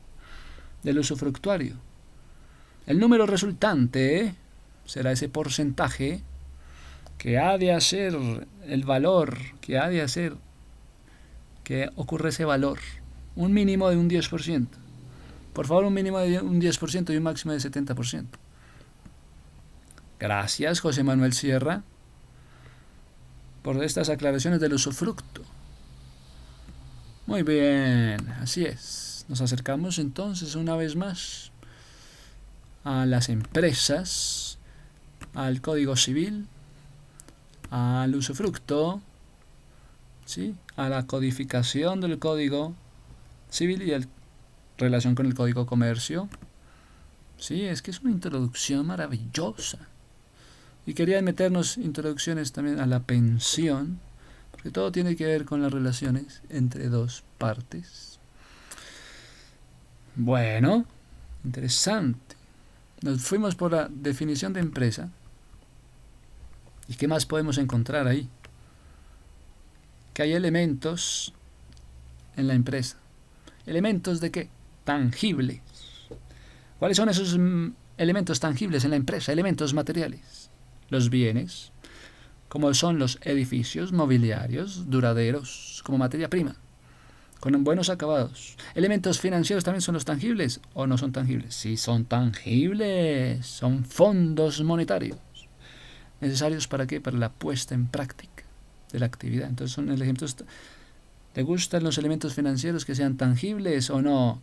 del usufructuario. El número resultante será ese porcentaje que ha de hacer el valor, que ha de hacer que ocurra ese valor, un mínimo de un 10%. Por favor, un mínimo de un 10% y un máximo de 70%. Gracias, José Manuel Sierra, por estas aclaraciones del usufructo. Muy bien, así es. Nos acercamos entonces una vez más a las empresas, al Código Civil, al usufructo, ¿sí?, a la codificación del Código Civil y el relación con el Código Comercio. Sí, es que es una introducción maravillosa. Y quería meternos introducciones también a la pensión, porque todo tiene que ver con las relaciones entre dos partes. Bueno, interesante. Nos fuimos por la definición de empresa. ¿Y qué más podemos encontrar ahí? Que hay elementos en la empresa. ¿Elementos de qué? Tangibles. ¿Cuáles son esos elementos tangibles en la empresa? Elementos materiales. Los bienes, como son los edificios, mobiliarios, duraderos, como materia prima, con buenos acabados. ¿Elementos financieros también son los tangibles o no son tangibles? Sí, son tangibles. Son fondos monetarios. ¿Necesarios para qué? Para la puesta en práctica de la actividad. Entonces son elementos. ¿Te gustan los elementos financieros que sean tangibles o no?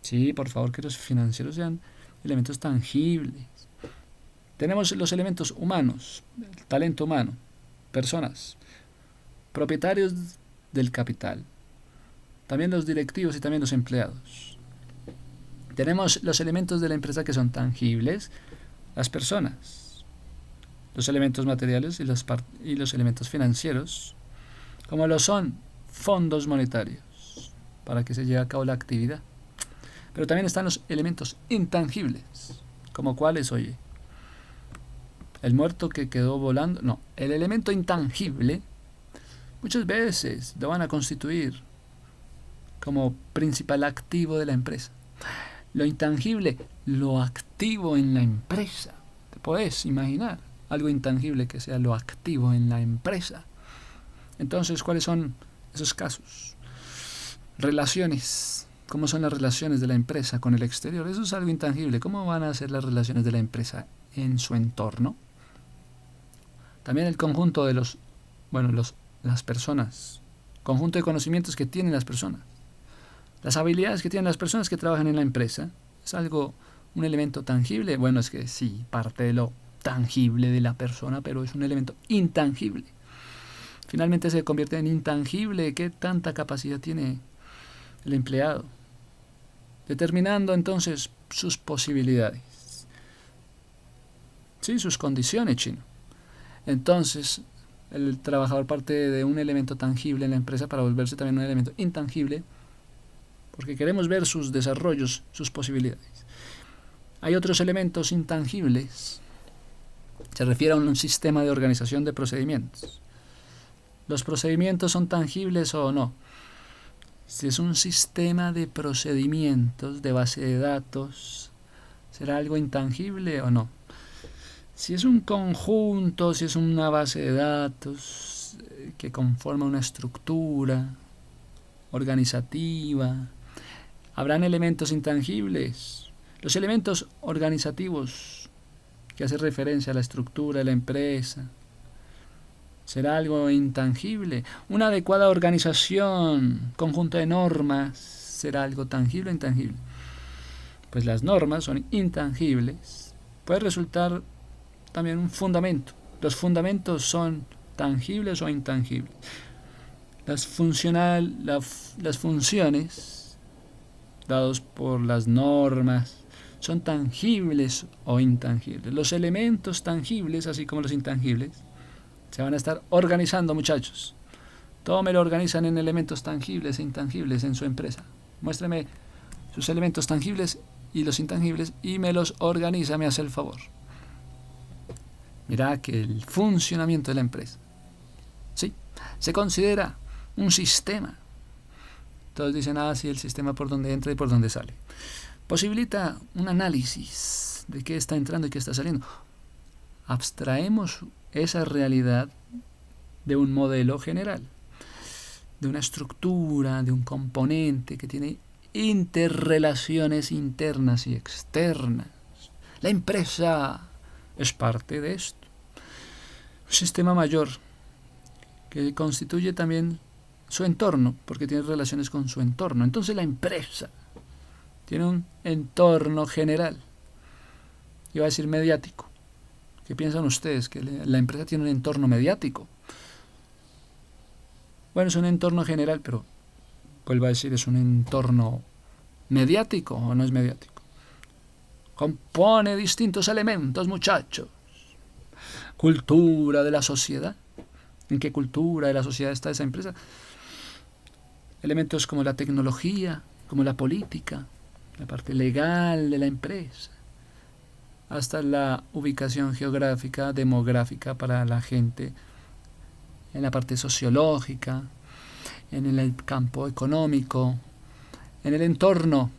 Sí, por favor, que los financieros sean elementos tangibles. Tenemos los elementos humanos, el talento humano, personas, propietarios del capital, también los directivos y también los empleados. Tenemos los elementos de la empresa que son tangibles, las personas, los elementos materiales y los elementos financieros, como lo son fondos monetarios, para que se lleve a cabo la actividad. Pero también están los elementos intangibles, como cuáles, oye, el muerto que quedó volando. No, el elemento intangible muchas veces lo van a constituir como principal activo de la empresa. Lo intangible, lo activo en la empresa. ¿Te puedes imaginar algo intangible que sea lo activo en la empresa? Entonces, ¿cuáles son esos casos? Relaciones. ¿Cómo son las relaciones de la empresa con el exterior? Eso es algo intangible. ¿Cómo van a ser las relaciones de la empresa en su entorno? También el conjunto de las personas. Conjunto de conocimientos que tienen las personas. Las habilidades que tienen las personas que trabajan en la empresa. ¿Es un elemento tangible? Bueno, es que sí, parte de lo tangible de la persona, pero es un elemento intangible. Finalmente se convierte en intangible. ¿Qué tanta capacidad tiene el empleado? Determinando entonces sus posibilidades. Sí, sus condiciones, chino. Entonces, el trabajador parte de un elemento tangible en la empresa para volverse también un elemento intangible, porque queremos ver sus desarrollos, sus posibilidades. Hay otros elementos intangibles. Se refiere a un sistema de organización de procedimientos. ¿Los procedimientos son tangibles o no? Si es un sistema de procedimientos, de base de datos, ¿será algo intangible o no? Si es un conjunto, si es una base de datos que conforma una estructura organizativa, ¿habrán elementos intangibles? Los elementos organizativos que hacen referencia a la estructura de la empresa, ¿será algo intangible? Una adecuada organización, conjunto de normas, ¿será algo tangible o intangible? Pues las normas son intangibles. Puede resultar también un fundamento. Los fundamentos son tangibles o intangibles. Las funciones dadas por las normas son tangibles o intangibles. Los elementos tangibles, así como los intangibles, se van a estar organizando, muchachos. Todo me lo organizan en elementos tangibles e intangibles en su empresa. Muéstrame sus elementos tangibles y los intangibles y me los organiza, me hace el favor. Mira que el funcionamiento de la empresa, ¿sí?, se considera un sistema. Todos dicen, sí, el sistema por donde entra y por donde sale. Posibilita un análisis de qué está entrando y qué está saliendo. Abstraemos esa realidad de un modelo general, de una estructura, de un componente que tiene interrelaciones internas y externas. La empresa es parte de esto. Un sistema mayor que constituye también su entorno, porque tiene relaciones con su entorno. Entonces la empresa tiene un entorno general. Iba a decir mediático. ¿Qué piensan ustedes? ¿Que la empresa tiene un entorno mediático? Bueno, es un entorno general, pero vuelvo a decir, ¿es un entorno mediático o no es mediático? Compone distintos elementos, muchachos. Cultura de la sociedad. ¿En qué cultura de la sociedad está esa empresa? Elementos como la tecnología, como la política, la parte legal de la empresa, hasta la ubicación geográfica, demográfica para la gente, en la parte sociológica, en el campo económico, en el entorno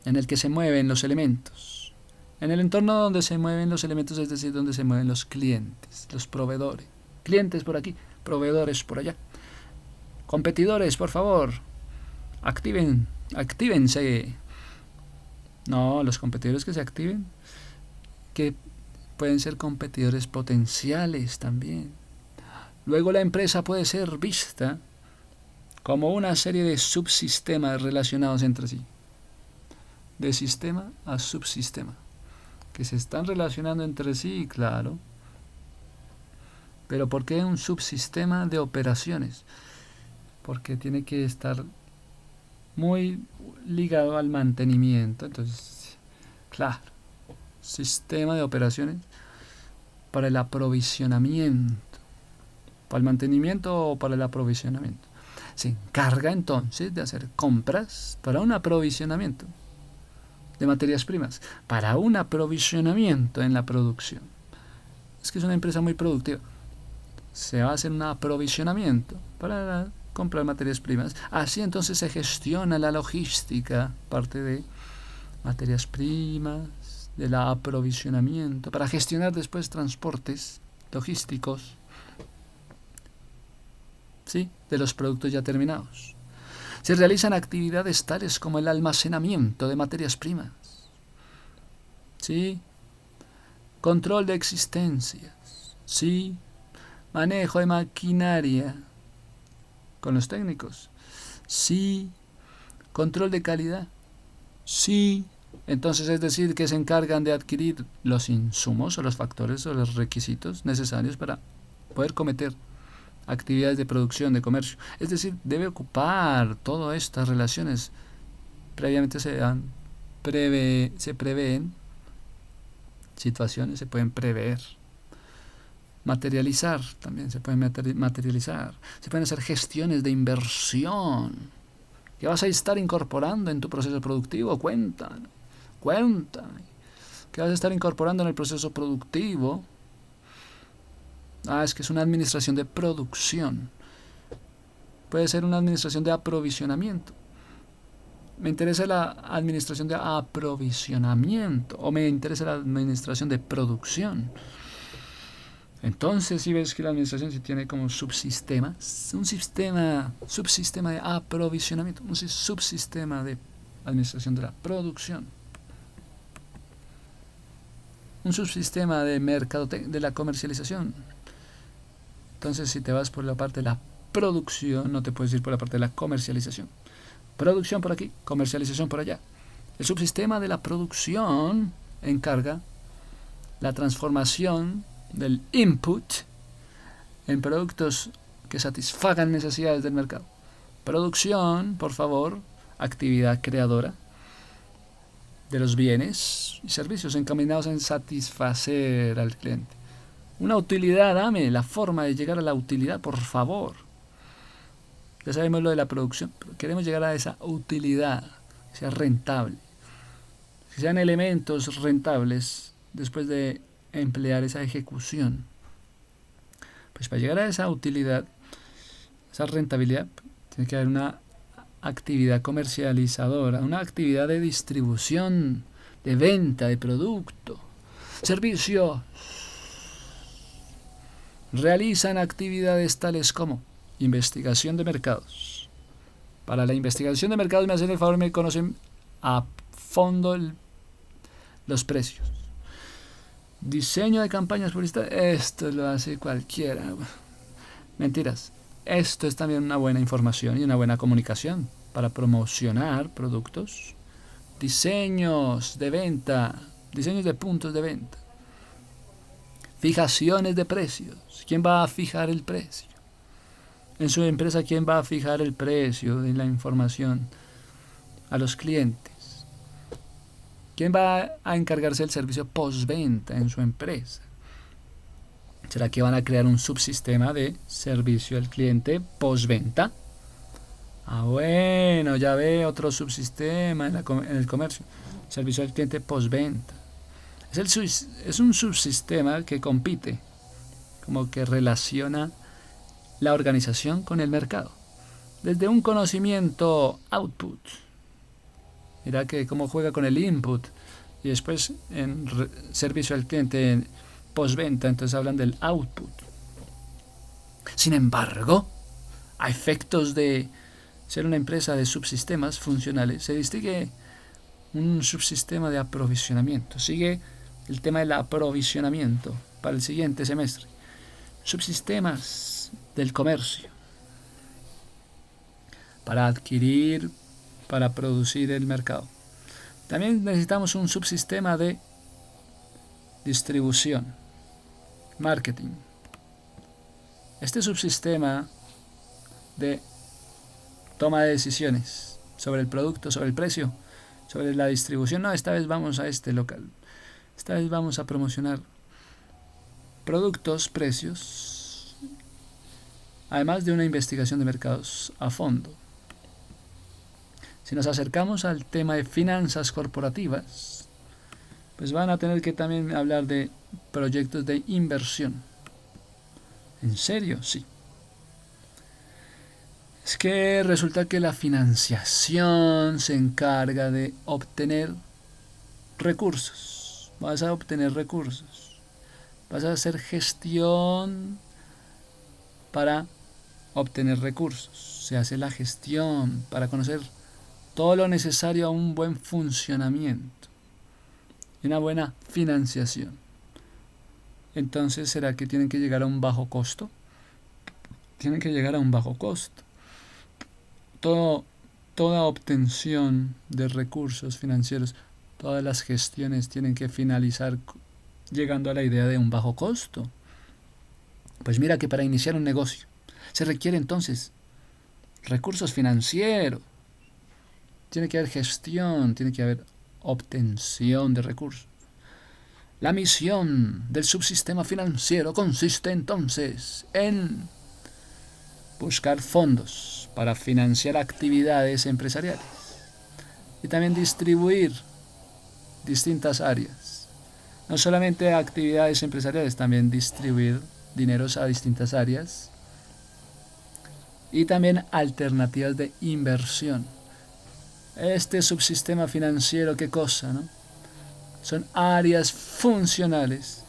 en el que se mueven los elementos. En el entorno donde se mueven los elementos, es decir, donde se mueven los clientes, los proveedores. Clientes por aquí, proveedores por allá. Competidores, por favor, actívense. No, los competidores que se activen, que pueden ser competidores potenciales también. Luego la empresa puede ser vista como una serie de subsistemas relacionados entre sí. De sistema a subsistema. Que se están relacionando entre sí, claro. Pero ¿por qué un subsistema de operaciones? Porque tiene que estar muy ligado al mantenimiento. Entonces, claro, sistema de operaciones para el aprovisionamiento. ¿Para el mantenimiento o para el aprovisionamiento? Se encarga entonces de hacer compras para un aprovisionamiento de materias primas, para un aprovisionamiento en la producción. Es que es una empresa muy productiva. Se va a hacer un aprovisionamiento para comprar materias primas. Así entonces se gestiona la logística, parte de materias primas, del aprovisionamiento, para gestionar después transportes logísticos, ¿sí?, de los productos ya terminados. Se realizan actividades tales como el almacenamiento de materias primas, ¿sí?, control de existencias, ¿sí?, manejo de maquinaria con los técnicos, sí, control de calidad, sí. Entonces es decir que se encargan de adquirir los insumos o los factores o los requisitos necesarios para poder cometer actividades de producción, de comercio. Es decir, debe ocupar todas estas relaciones. Previamente se prevén situaciones, se pueden prever. Materializar, también se pueden materializar. Se pueden hacer gestiones de inversión que vas a estar incorporando en tu proceso productivo. Cuéntame. ¿Qué vas a estar incorporando en el proceso productivo? Es que es una administración de producción. Puede ser una administración de aprovisionamiento. Me interesa la administración de aprovisionamiento o me interesa la administración de producción. Entonces, si ves que la administración sí tiene como subsistemas, subsistema de aprovisionamiento, un subsistema de administración de la producción, un subsistema de de la comercialización. Entonces, si te vas por la parte de la producción, no te puedes ir por la parte de la comercialización. Producción por aquí, comercialización por allá. El subsistema de la producción encarga la transformación del input en productos que satisfagan necesidades del mercado. Producción, por favor, actividad creadora de los bienes y servicios encaminados en satisfacer al cliente. Una utilidad, dame la forma de llegar a la utilidad, por favor. Ya sabemos lo de la producción, pero queremos llegar a esa utilidad, que sea rentable, que sean elementos rentables después de emplear esa ejecución. Pues para llegar a esa utilidad, esa rentabilidad, tiene que haber una actividad comercializadora, una actividad de distribución, de venta de producto, servicios. Realizan actividades tales como investigación de mercados. Para la investigación de mercados me hacen el favor y me conocen a fondo los precios. Diseño de campañas publicitarias, esto lo hace cualquiera. Mentiras. Esto es también una buena información y una buena comunicación para promocionar productos. Diseños de venta, diseños de puntos de venta. Fijaciones de precios. ¿Quién va a fijar el precio? En su empresa, ¿quién va a fijar el precio de la información a los clientes? ¿Quién va a encargarse del servicio postventa en su empresa? ¿Será que van a crear un subsistema de servicio al cliente postventa? Bueno, ya ve otro subsistema en el comercio. Servicio al cliente postventa. Es un subsistema que compite, como que relaciona la organización con el mercado. desde un conocimiento output. Mira que cómo juega con el input y después en servicio al cliente en postventa, entonces hablan del output. Sin embargo, a efectos de ser una empresa de subsistemas funcionales, se distingue un subsistema de aprovisionamiento. Sigue el tema del aprovisionamiento para el siguiente semestre. Subsistemas del comercio. Para adquirir, para producir el mercado. También necesitamos un subsistema de distribución, marketing. Este subsistema de toma de decisiones sobre el producto, sobre el precio, sobre la distribución. No, esta vez vamos a este local. Esta vez vamos a promocionar productos, precios, además de una investigación de mercados a fondo. Si nos acercamos al tema de finanzas corporativas, pues van a tener que también hablar de proyectos de inversión. ¿En serio? Sí. Es que resulta que la financiación se encarga de obtener recursos. Vas a obtener recursos. Vas a hacer gestión para obtener recursos. Se hace la gestión para conocer todo lo necesario a un buen funcionamiento y una buena financiación. Entonces, ¿será que tienen que llegar a un bajo costo? Tienen que llegar a un bajo costo. Toda obtención de recursos financieros, todas las gestiones tienen que finalizar llegando a la idea de un bajo costo. Pues mira que para iniciar un negocio se requiere entonces recursos financieros. Tiene que haber gestión, tiene que haber obtención de recursos. La misión del subsistema financiero consiste entonces en buscar fondos para financiar actividades empresariales y también distribuir distintas áreas. No solamente actividades empresariales, también distribuir dineros a distintas áreas y también alternativas de inversión. Este subsistema financiero, ¿qué cosa, no? Son áreas funcionales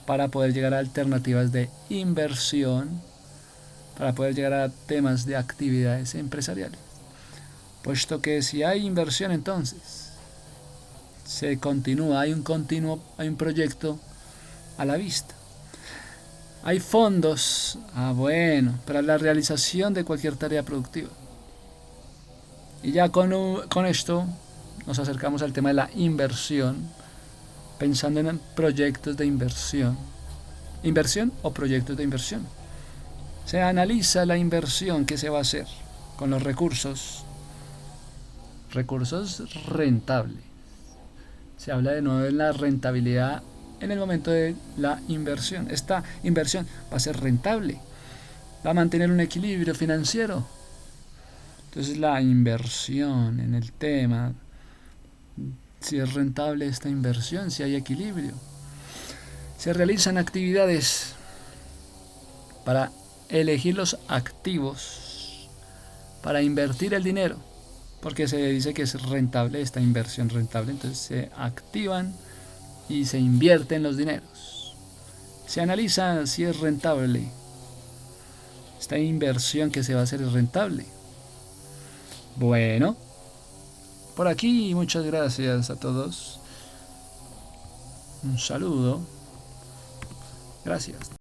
para poder llegar a alternativas de inversión, para poder llegar a temas de actividades empresariales. Puesto que si hay inversión, entonces se continúa, hay un proyecto a la vista. Hay fondos, para la realización de cualquier tarea productiva. Y ya con esto nos acercamos al tema de la inversión, pensando en proyectos de inversión. ¿Inversión o proyectos de inversión? Se analiza la inversión que se va a hacer con los recursos rentables. Se habla de nuevo de la rentabilidad en el momento de la inversión. Esta inversión va a ser rentable, va a mantener un equilibrio financiero. Entonces la inversión en el tema, si es rentable esta inversión, si hay equilibrio. Se realizan actividades para elegir los activos, para invertir el dinero, porque se dice que es rentable esta inversión rentable, entonces se activan y se invierten los dineros. Se analiza si es rentable. Esta inversión que se va a hacer es rentable. Bueno, por aquí muchas gracias a todos. Un saludo. Gracias.